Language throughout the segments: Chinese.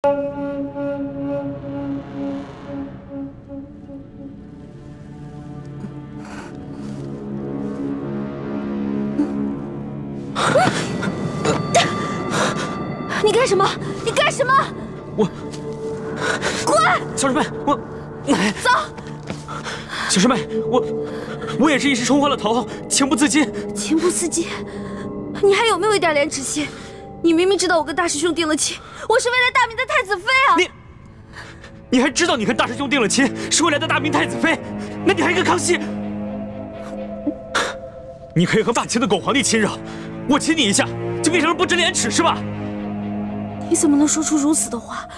你干什么？你干什么？我滚！小师妹，我走。小师妹，我也是一时冲昏了头，情不自禁。情不自禁？你还有没有一点廉耻心？你明明知道我跟大师兄定了亲，我是为了大明的太子妃啊！你还知道你跟大师兄定了亲，是为了大明太子妃？那你还跟康熙？你可以和大秦的狗皇帝亲热，我亲你一下，就变成了不知廉耻是吧？你怎么能说出如此的话？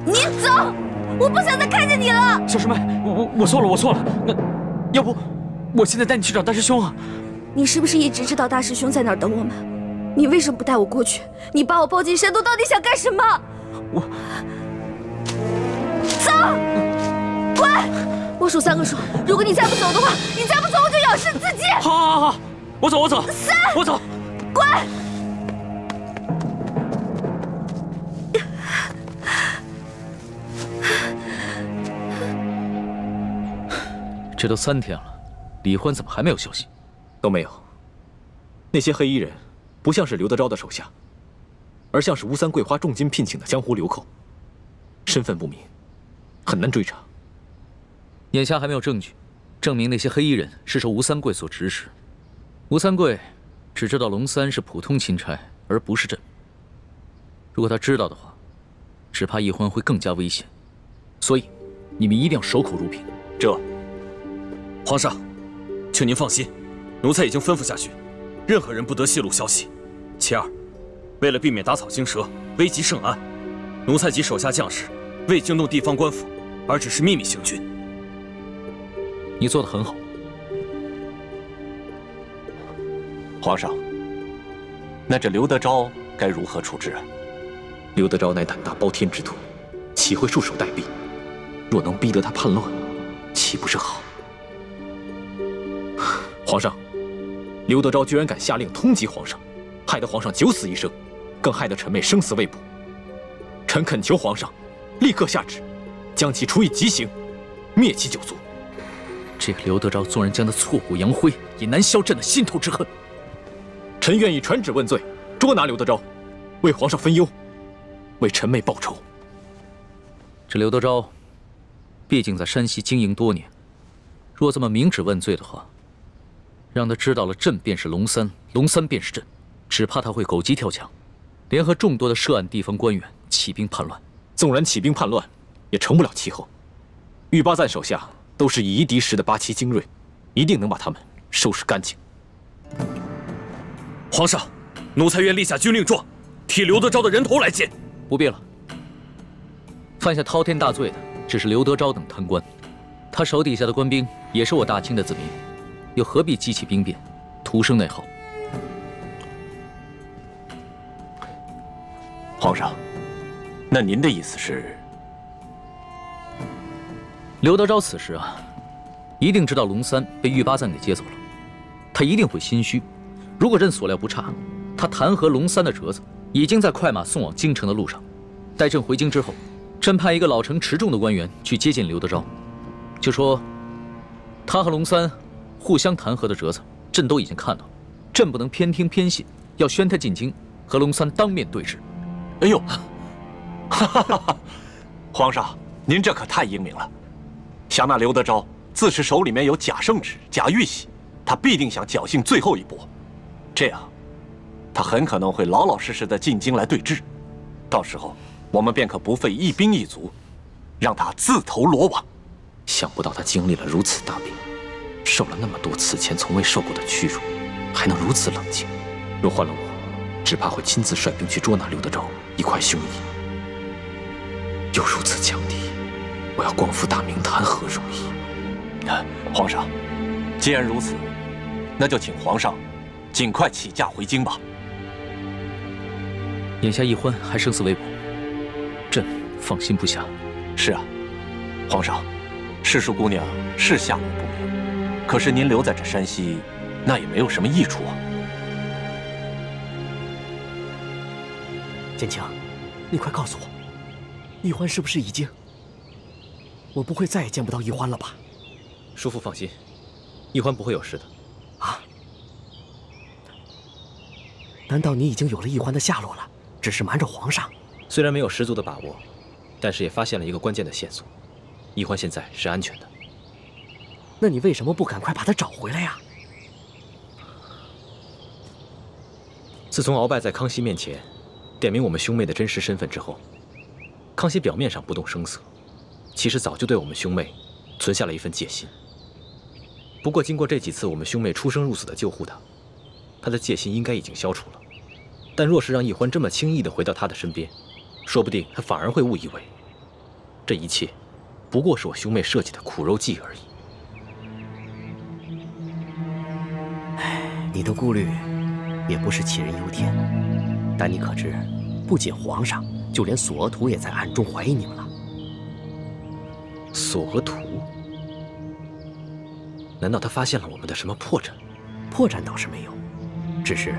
你走！我不想再看见你了。小师妹，我错了，我错了。那要不我现在带你去找大师兄啊？你是不是一直知道大师兄在哪儿等我们？你为什么不带我过去？你把我抱进山洞，到底想干什么？走！滚！我数3个数，如果你再不走的话，你再不走我就咬死自己。好，我走，3，我走。滚！这都3天了，李欢怎么还没有消息？都没有。那些黑衣人不像是刘德昭的手下，而像是吴三桂花重金聘请的江湖流寇，身份不明，很难追查。眼下还没有证据证明那些黑衣人是受吴三桂所指使。吴三桂只知道龙三是普通钦差，而不是朕。如果他知道的话，只怕易欢会更加危险。所以，你们一定要守口如瓶。皇上，请您放心，奴才已经吩咐下去，任何人不得泄露消息。其二，为了避免打草惊蛇、危及圣安，奴才及手下将士未惊动地方官府，而只是秘密行军。你做得很好。皇上，那这刘德昭该如何处置啊？刘德昭乃胆大包天之徒，岂会束手待毙？若能逼得他叛乱，岂不是好？皇上，刘德昭居然敢下令通缉皇上，害得皇上九死一生，更害得臣妹生死未卜。臣恳求皇上立刻下旨，将其处以极刑，灭其九族。这个刘德昭纵然将他挫骨扬灰，也难消朕的心头之恨。臣愿意传旨问罪，捉拿刘德昭，为皇上分忧，为臣妹报仇。这刘德昭，毕竟在山西经营多年，若这么明旨问罪的话，让他知道了朕便是龙三，龙三便是朕，只怕他会狗急跳墙，联合众多的涉案地方官员起兵叛乱。纵然起兵叛乱，也成不了气候。玉巴赞手下都是以夷敌实的八旗精锐，一定能把他们收拾干净。皇上，奴才愿立下军令状，替刘德昭的人头来见。不必了。犯下滔天大罪的只是刘德昭等贪官，他手底下的官兵也是我大清的子民，又何必激起兵变，徒生内耗？皇上，那您的意思是？刘德昭此时啊，一定知道龙三被玉巴赞给接走了，他一定会心虚。如果朕所料不差，他弹劾龙三的折子已经在快马送往京城的路上。待朕回京之后，朕派一个老成持重的官员去接见刘德昭，就说他和龙三互相弹劾的折子，朕都已经看到了，朕不能偏听偏信，要宣他进京，和龙三当面对质。哎呦，哈哈哈！皇上，您这可太英明了。想那刘德昭自持手里面有假圣旨、假玉玺，他必定想侥幸最后一搏。这样，他很可能会老老实实的进京来对质，到时候我们便可不费一兵一卒，让他自投罗网。想不到他经历了如此大病，受了那么多此前从未受过的屈辱，还能如此冷静。若换了我，只怕会亲自率兵去捉拿刘德昭，一块胸臆。又如此强敌，我要光复大明，谈何容易？皇上，既然如此，那就请皇上尽快起驾回京吧。眼下易欢还生死未卜，朕放心不下。是啊，皇上，世淑姑娘是下落不明，可是您留在这山西，那也没有什么益处啊。简晴，你快告诉我，易欢是不是已经……我不会再也见不到易欢了吧？叔父放心，易欢不会有事的。啊？难道你已经有了易欢的下落了？只是瞒着皇上？虽然没有十足的把握，但是也发现了一个关键的线索：易欢现在是安全的。那你为什么不赶快把他找回来呀？自从鳌拜在康熙面前点明我们兄妹的真实身份之后，康熙表面上不动声色，其实早就对我们兄妹存下了一份戒心。不过经过这几次我们兄妹出生入死的救护他的戒心应该已经消除了。但若是让易欢这么轻易地回到他的身边，说不定他反而会误以为这一切不过是我兄妹设计的苦肉计而已。你的顾虑也不是杞人忧天，但你可知，不仅皇上，就连索额图也在暗中怀疑你们了。索额图？难道他发现了我们的什么破绽？破绽倒是没有，只是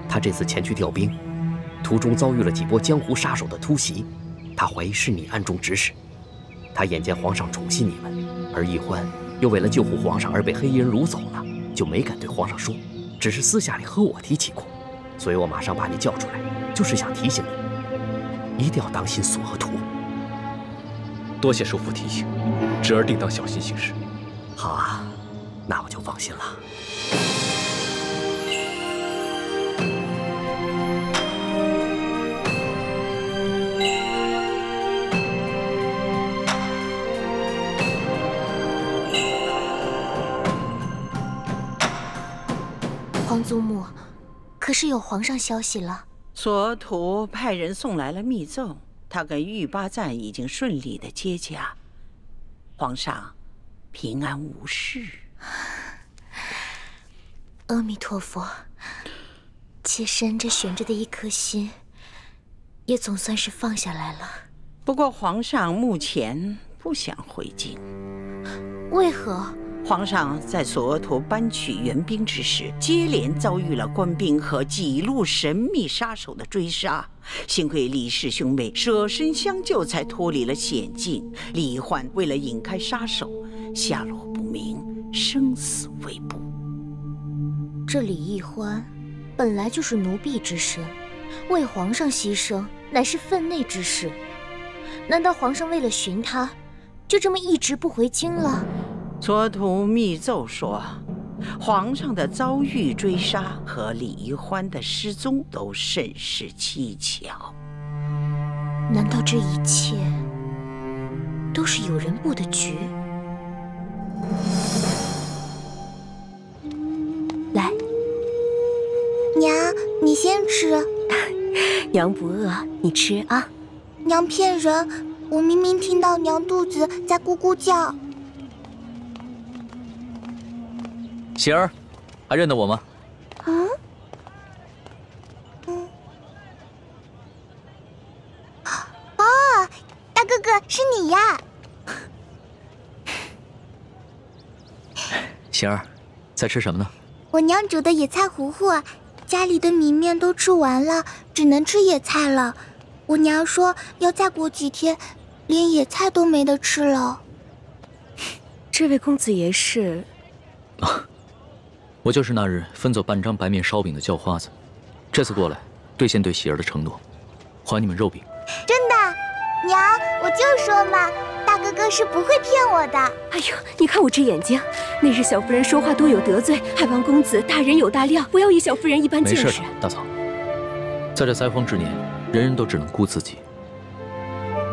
他这次前去调兵，途中遭遇了几波江湖杀手的突袭，他怀疑是你暗中指使。他眼见皇上宠信你们，而易欢又为了救护皇上而被黑衣人掳走了，就没敢对皇上说，只是私下里和我提起过。所以我马上把你叫出来，就是想提醒你，一定要当心索额图。多谢叔父提醒，侄儿定当小心行事。好啊，那我就放心了。皇祖母，可是有皇上消息了？索额图派人送来了密奏，他跟玉八赞已经顺利的接驾，皇上平安无事。阿弥陀佛，妾身这悬着的一颗心，也总算是放下来了。不过皇上目前不想回京，为何？皇上在索额图搬取援兵之时，接连遭遇了官兵和几路神秘杀手的追杀，幸亏李氏兄妹舍身相救，才脱离了险境。李焕为了引开杀手，下落不明，生死未卜。这李易欢本来就是奴婢之身，为皇上牺牲乃是分内之事。难道皇上为了寻他，就这么一直不回京了？索额图密奏说，皇上的遭遇追杀和李易欢的失踪都甚是蹊跷。难道这一切都是有人布的局？来，娘，你先吃。娘不饿，你吃啊。娘骗人，我明明听到娘肚子在咕咕叫。喜儿，还认得我吗？哦，大哥哥，是你呀！喜儿，在吃什么呢？我娘煮的野菜糊糊，家里的米面都吃完了，只能吃野菜了。我娘说要再过几天，连野菜都没得吃了。这位公子爷是？我就是那日分走半张白面烧饼的叫花子，这次过来兑现对喜儿的承诺，还你们肉饼。真的，娘，我就说嘛，大哥哥是不会骗我的。哎呦，你看我这眼睛，那日小夫人说话多有得罪，还望公子大人有大量，不要以小夫人一般见识。没事的，大嫂，在这灾荒之年，人人都只能顾自己。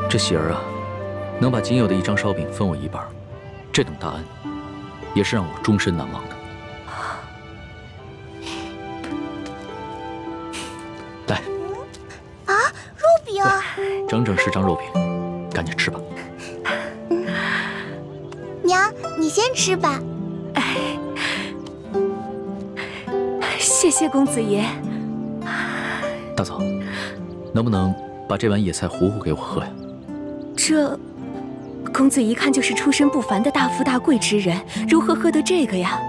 这喜儿啊，能把仅有的一张烧饼分我一半，这等大恩，也是让我终身难忘的。来，啊，肉饼，整整10张肉饼，赶紧吃吧。娘，你先吃吧。谢谢公子爷。大嫂，能不能把这碗野菜糊糊给我喝呀？这公子一看就是出身不凡的大富大贵之人，如何喝得这个呀？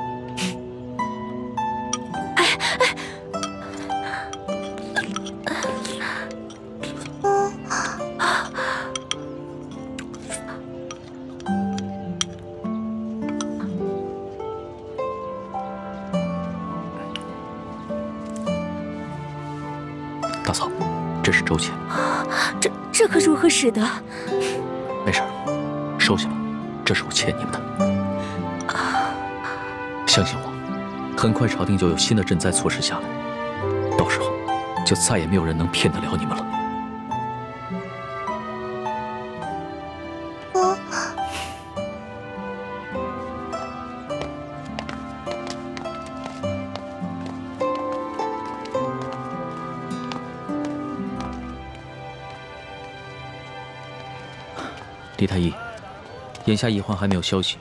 这是周钱。这可如何使得？没事，收下了，这是我欠你们的。相信我，很快朝廷就有新的赈灾措施下来，到时候就再也没有人能骗得了你们了。李太医，眼下医患还没有消息，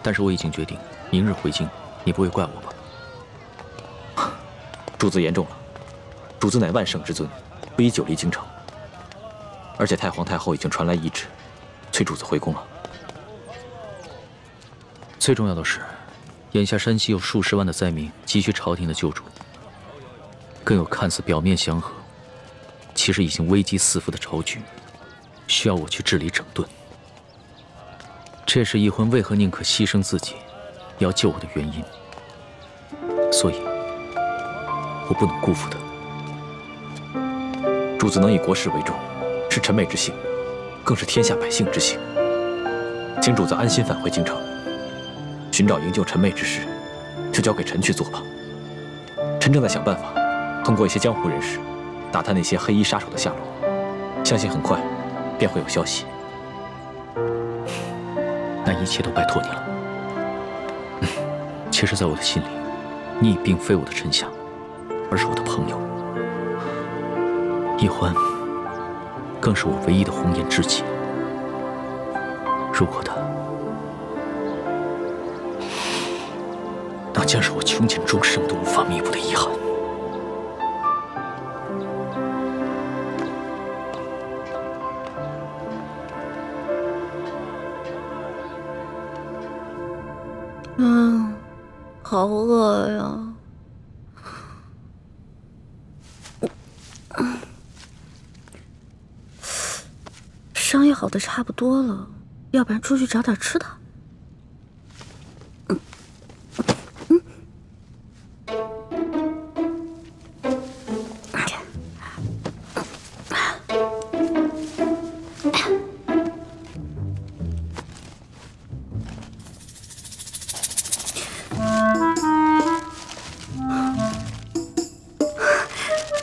但是我已经决定明日回京，你不会怪我吧？主子言重了，主子乃万圣之尊，不宜久离京城。而且太皇太后已经传来懿旨，催主子回宫了。最重要的是，眼下山西有数十万的灾民急需朝廷的救助，更有看似表面祥和，其实已经危机四伏的朝局，需要我去治理整顿。这也是奕婚为何宁可牺牲自己，也要救我的原因。所以，我不能辜负他。主子能以国事为重，是臣妹之幸，更是天下百姓之幸。请主子安心返回京城，寻找营救臣妹之事，就交给臣去做吧。臣正在想办法，通过一些江湖人士，打探那些黑衣杀手的下落，相信很快便会有消息。那一切都拜托你了。其实，在我的心里，你已并非我的臣下，而是我的朋友。奕欢更是我唯一的红颜知己。如果他，那将是我穷尽终生都无法弥补的遗憾。好饿呀！伤也好的差不多了，要不然出去找点吃的。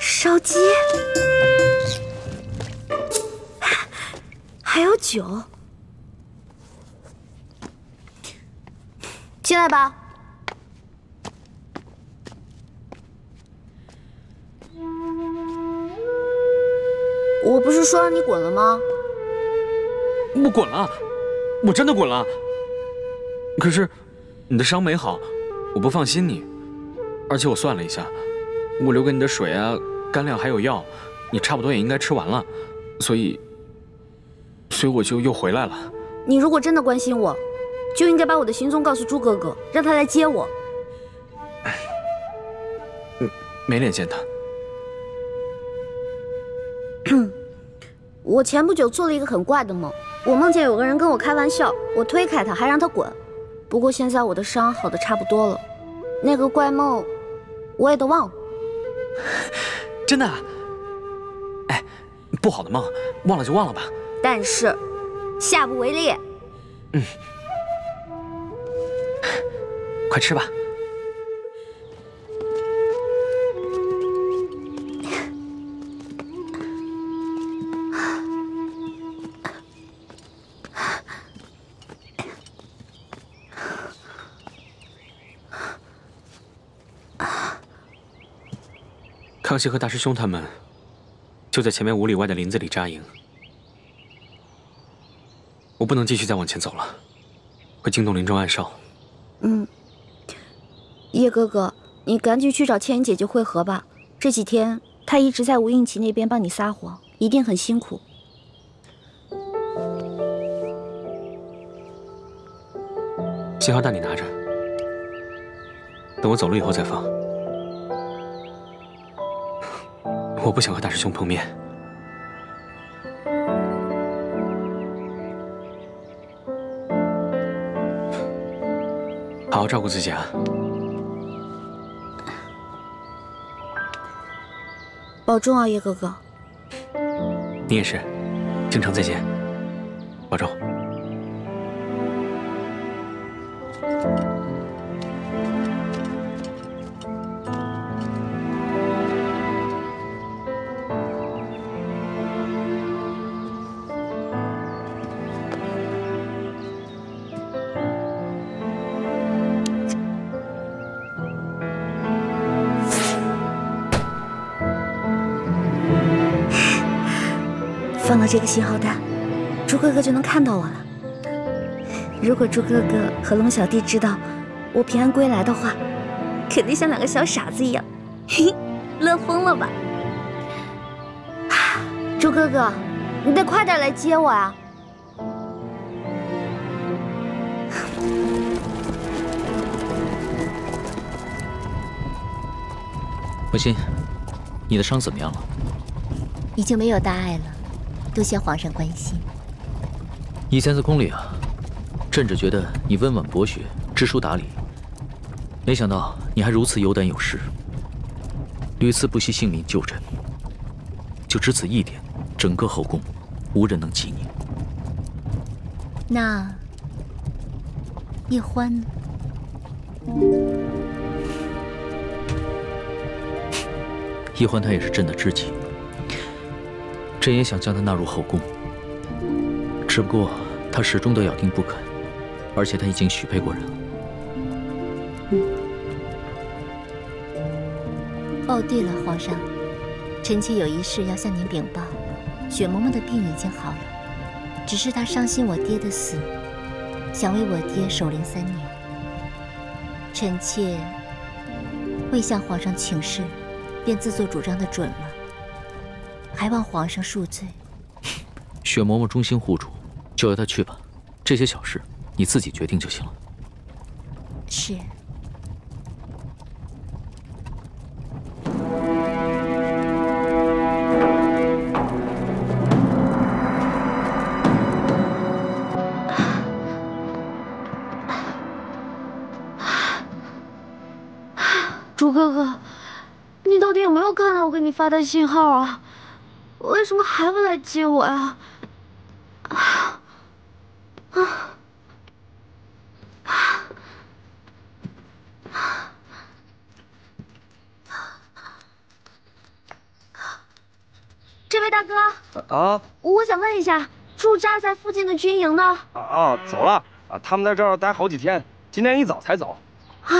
烧鸡，还有酒，进来吧。我不是说让你滚了吗？我滚了，我真的滚了。可是你的伤没好，我不放心你，而且我算了一下，我留给你的水啊、干粮还有药，你差不多也应该吃完了，所以我就又回来了。你如果真的关心我，就应该把我的行踪告诉朱哥哥，让他来接我。没脸见他。我前不久做了一个很怪的梦，我梦见有个人跟我开玩笑，我推开他，还让他滚。不过现在我的伤好的差不多了，那个怪梦我也都忘了。真的啊？哎，不好的梦，忘了就忘了吧。但是下不为例。快吃吧。康熙和大师兄他们就在前面5里外的林子里扎营，我不能继续再往前走了，会惊动林中暗哨。叶哥哥，你赶紧去找倩影姐姐会合吧。这几天她一直在吴应奇那边帮你撒谎，一定很辛苦。信号弹你拿着，等我走了以后再放。我不想和大师兄碰面。好好照顾自己啊！保重啊，叶哥哥。你也是，京城再见，保重。放了这个信号弹，猪哥哥就能看到我了。如果猪哥哥和龙小弟知道我平安归来的话，肯定像两个小傻子一样，嘿嘿，乐疯了吧？猪哥哥，你得快点来接我啊！文心，你的伤怎么样了？已经没有大碍了。 多谢皇上关心。以前在宫里啊，朕只觉得你温婉博学、知书达理，没想到你还如此有胆有识，屡次不惜性命救朕。就只此一点，整个后宫无人能及你。那叶欢呢？叶欢他也是朕的知己。 朕也想将他纳入后宫，只不过他始终都咬定不肯，而且他已经许配过人了。哦，对了，皇上，臣妾有一事要向您禀报。雪嬷嬷的病已经好了，只是她伤心我爹的死，想为我爹守灵3年。臣妾未向皇上请示，便自作主张的准了。 还望皇上恕罪。雪嬷嬷忠心护主，就由她去吧。这些小事你自己决定就行了。是。猪哥哥，你到底有没有看到我给你发的信号啊？ 为什么还不来接我呀？这位大哥啊，我想问一下，驻扎在附近的军营呢？走了啊，他们在这儿待好几天，今天一早才走。啊？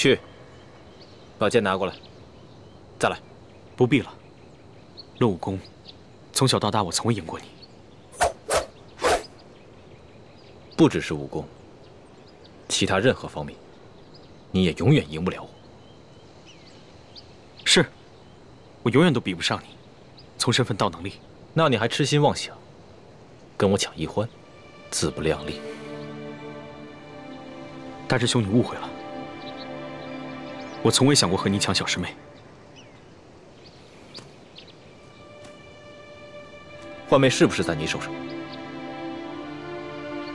去，把剑拿过来。再来，不必了。论武功，从小到大我从未赢过你。不只是武功，其他任何方面，你也永远赢不了我。是，我永远都比不上你，从身份到能力。那你还痴心妄想，跟我抢一欢，自不量力。大师兄，你误会了。我从未想过和你抢小师妹。欢妹是不是在你手上？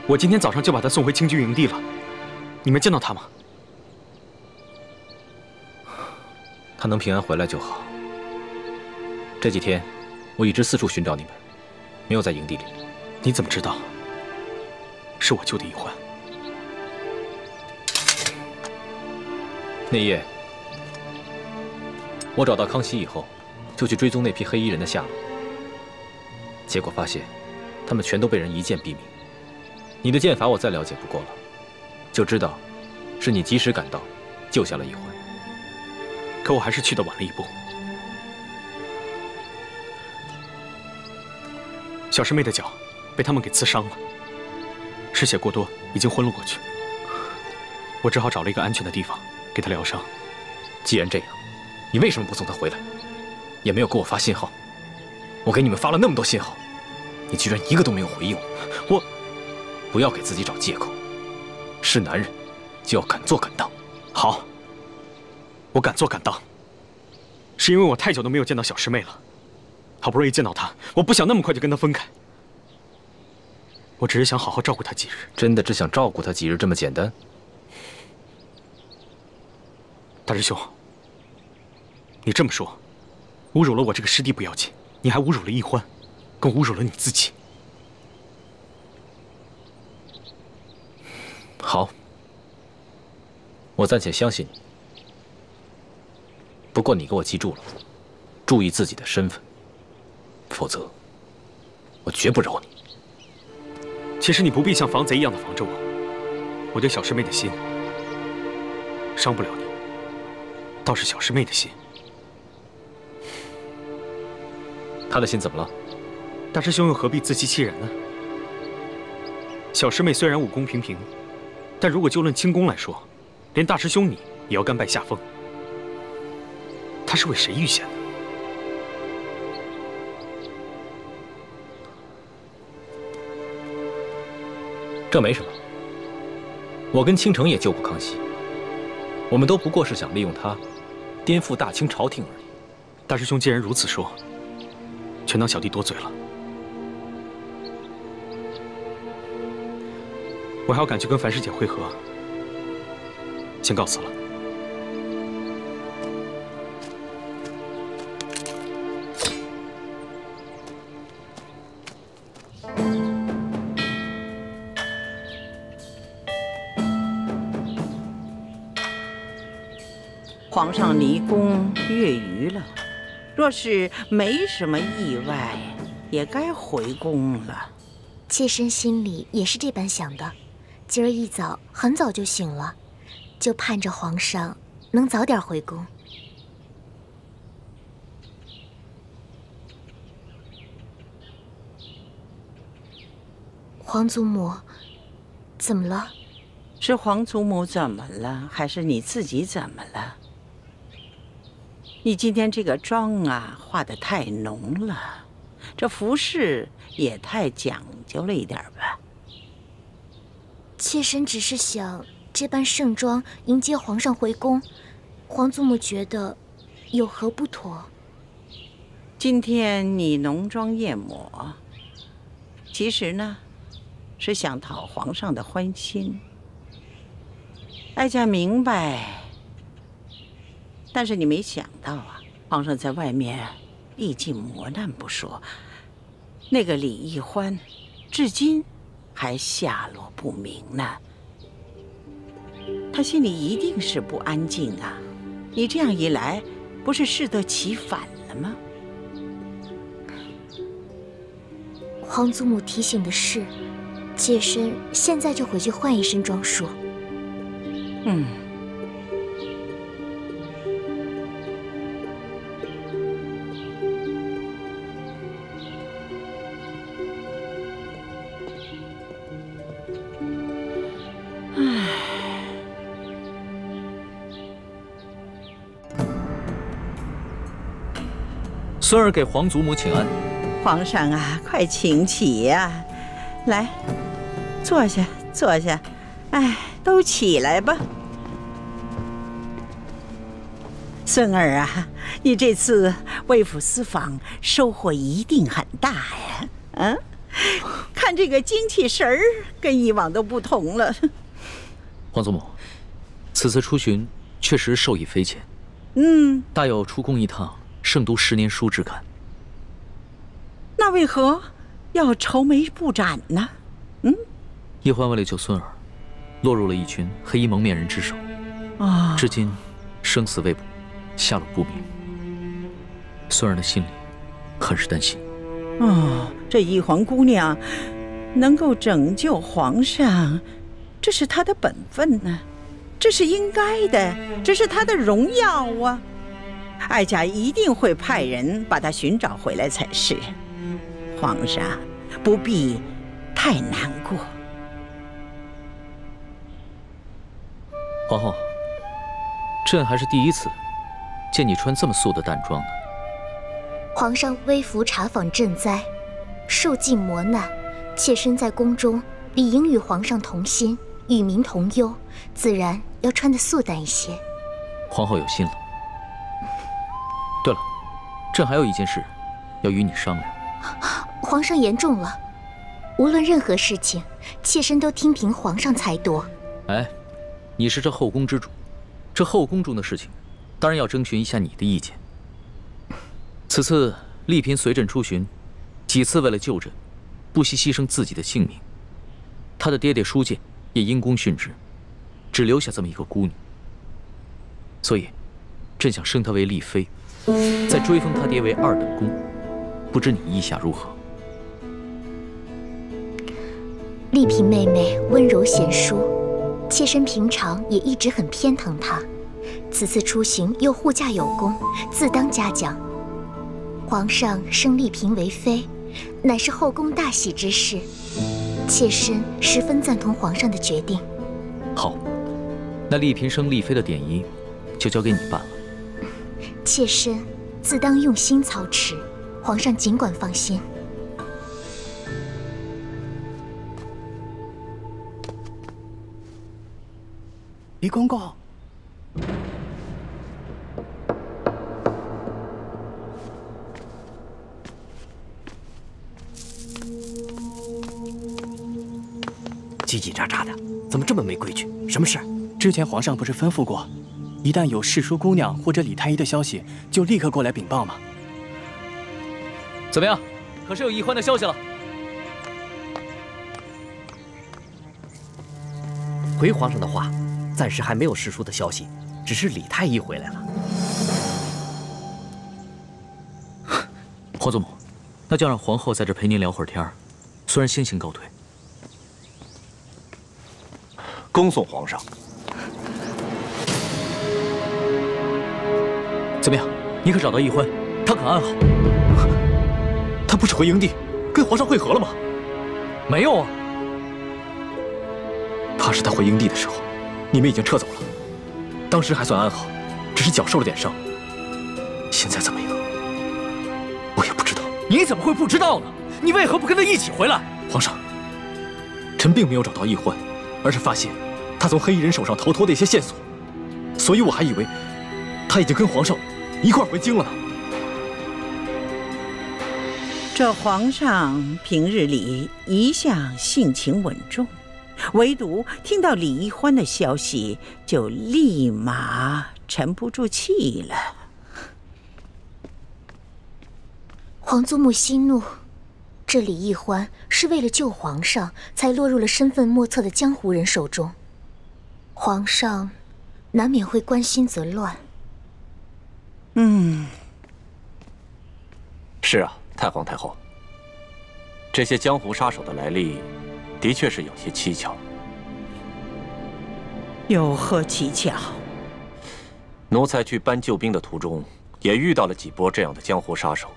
我今天早上就把她送回清军营地了。你没见到她吗？她能平安回来就好。这几天我一直四处寻找你们，没有在营地里，你怎么知道是我救的易欢？那夜，我找到康熙以后，就去追踪那批黑衣人的下落，结果发现，他们全都被人一剑毙命。你的剑法我再了解不过了，就知道，是你及时赶到，救下了易欢。可我还是去得晚了一步。小师妹的脚被他们给刺伤了，失血过多，已经昏了过去。我只好找了一个安全的地方给她疗伤。既然这样，你为什么不送她回来？也没有给我发信号。我给你们发了那么多信号，你居然一个都没有回应我。不要给自己找借口。是男人，就要敢做敢当。好，我敢做敢当，是因为我太久都没有见到小师妹了。好不容易见到她，我不想那么快就跟她分开。我只是想好好照顾她几日。真的只想照顾她几日这么简单？大师兄，你这么说，侮辱了我这个师弟不要紧，你还侮辱了易欢，更侮辱了你自己。好，我暂且相信你。不过你给我记住了，注意自己的身份，否则我绝不饶你。其实你不必像防贼一样的防着我，我对小师妹的心伤不了你，倒是小师妹的心。她的心怎么了？大师兄又何必自欺欺人呢？小师妹虽然武功平平，但如果就论轻功来说，连大师兄你也要甘拜下风。她是为谁预选的？这没什么，我跟倾城也救过康熙，我们都不过是想利用他，颠覆大清朝廷而已。大师兄既然如此说，全当小弟多嘴了。我还要赶去跟樊师姐会合，先告辞了。皇上离宫月余了，若是没什么意外，也该回宫了。妾身心里也是这般想的，今儿一早很早就醒了，就盼着皇上能早点回宫。皇祖母，怎么了？是皇祖母怎么了，还是你自己怎么了？你今天这个妆啊，化得太浓了，这服饰也太讲究了一点吧？妾身只是想这般盛装迎接皇上回宫，皇祖母觉得有何不妥？今天你浓妆艳抹，其实呢，是想讨皇上的欢心。哀家明白。但是你没想到啊，皇上在外面历尽磨难不说，那个李易欢，至今还下落不明呢。他心里一定是不安静啊！你这样一来，不是适得其反了吗？皇祖母提醒的是，妾身现在就回去换一身装束。孙儿给皇祖母请安。皇上啊，快请起呀！来，坐下，坐下。哎，都起来吧。孙儿啊，你这次为府私访收获一定很大呀！嗯，看这个精气神儿跟以往都不同了。皇祖母，此次出巡确实受益匪浅。大有出宫一趟胜读10年书之感。那为何要愁眉不展呢？叶欢为了救孙儿，落入了一群黑衣蒙面人之手，至今生死未卜，下落不明。孙儿的心里很是担心。这一皇姑娘能够拯救皇上，这是她的本分呢，这是应该的，这是她的荣耀啊！哀家一定会派人把她寻找回来才是。皇上不必太难过。皇后，朕还是第一次见你穿这么素的淡妆呢。皇上微服查访赈灾，受尽磨难，妾身在宫中理应与皇上同心，与民同忧，自然要穿得素淡一些。皇后有心了。对了，朕还有一件事要与你商量。皇上言重了，无论任何事情，妾身都听凭皇上裁夺。哎，你是这后宫之主，这后宫中的事情，当然要征询一下你的意见。此次丽嫔随朕出巡，几次为了救朕，不惜牺牲自己的性命。她的爹爹舒建也因公殉职，只留下这么一个孤女。所以，朕想升她为丽妃，再追封她爹为二等公。不知你意下如何？丽嫔妹妹温柔贤淑，妾身平常也一直很偏疼她。此次出行又护驾有功，自当嘉奖。皇上升丽嫔为妃，乃是后宫大喜之事，妾身十分赞同皇上的决定。好，那丽嫔升丽妃的典仪就交给你办了。妾身自当用心操持，皇上尽管放心。李公公，叽叽喳喳的，怎么这么没规矩？什么事？之前皇上不是吩咐过，一旦有世淑姑娘或者李太医的消息，就立刻过来禀报吗？怎么样？可是有易欢的消息了？回皇上的话，暂时还没有世淑的消息，只是李太医回来了。皇祖母，那就让皇后在这陪您聊会儿天儿。虽然先行告退。恭送皇上。怎么样？你可找到易欢？他可安好？他不是回营地跟皇上会合了吗？没有啊。怕是他回营地的时候，你们已经撤走了。当时还算安好，只是脚受了点伤。现在怎么样？我也不知道。你怎么会不知道呢？你为何不跟他一起回来？皇上，臣并没有找到易欢，而是发现他从黑衣人手上逃脱的一些线索，所以我还以为他已经跟皇上一块回京了呢。这皇上平日里一向性情稳重，唯独听到李易欢的消息，就立马沉不住气了。皇祖母息怒，这李易欢是为了救皇上，才落入了身份莫测的江湖人手中。皇上难免会关心则乱。是啊，太皇太后，这些江湖杀手的来历，的确是有些蹊跷。有何蹊跷？奴才去搬救兵的途中，也遇到了几波这样的江湖杀手，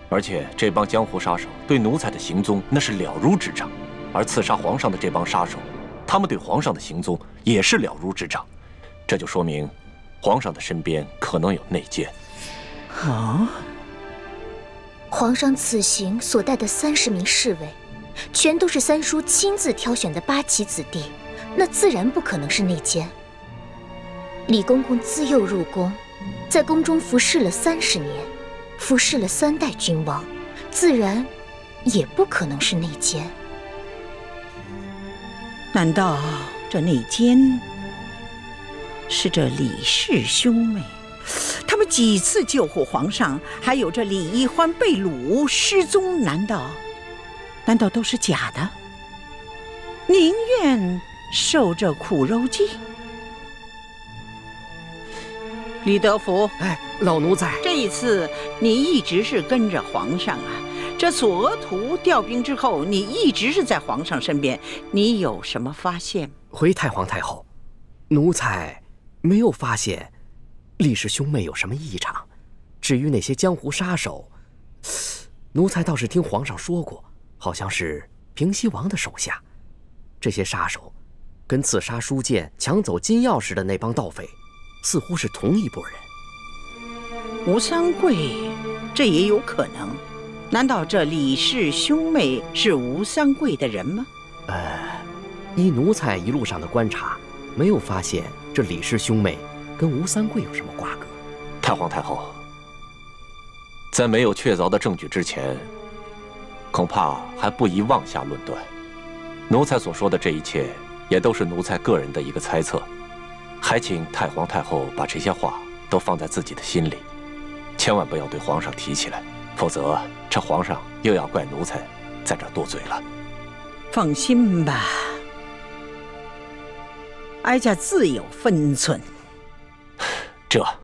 而且这帮江湖杀手对奴才的行踪那是了如指掌，而刺杀皇上的这帮杀手，他们对皇上的行踪也是了如指掌，这就说明皇上的身边可能有内奸。皇上此行所带的30名侍卫，全都是三叔亲自挑选的8旗子弟，那自然不可能是内奸。李公公自幼入宫，在宫中服侍了30年，服侍了3代君王，自然也不可能是内奸。难道这内奸是这李氏兄妹？他们几次救护皇上，还有这李易欢被掳失踪，难道难道都是假的？宁愿受这苦肉计？李德福，哎，老奴在。这一次你一直是跟着皇上啊。这索额图调兵之后，你一直是在皇上身边，你有什么发现？回太皇太后，奴才没有发现李氏兄妹有什么异常。至于那些江湖杀手，奴才倒是听皇上说过，好像是平西王的手下。这些杀手跟刺杀书剑、抢走金钥匙的那帮盗匪似乎是同一拨人。吴三桂，这也有可能。难道这李氏兄妹是吴三桂的人吗？依奴才一路上的观察，没有发现这李氏兄妹跟吴三桂有什么瓜葛。太皇太后，在没有确凿的证据之前，恐怕还不宜妄下论断。奴才所说的这一切，也都是奴才个人的一个猜测，还请太皇太后把这些话都放在自己的心里，千万不要对皇上提起来，否则这皇上又要怪奴才在这多嘴了。放心吧，哀家自有分寸。这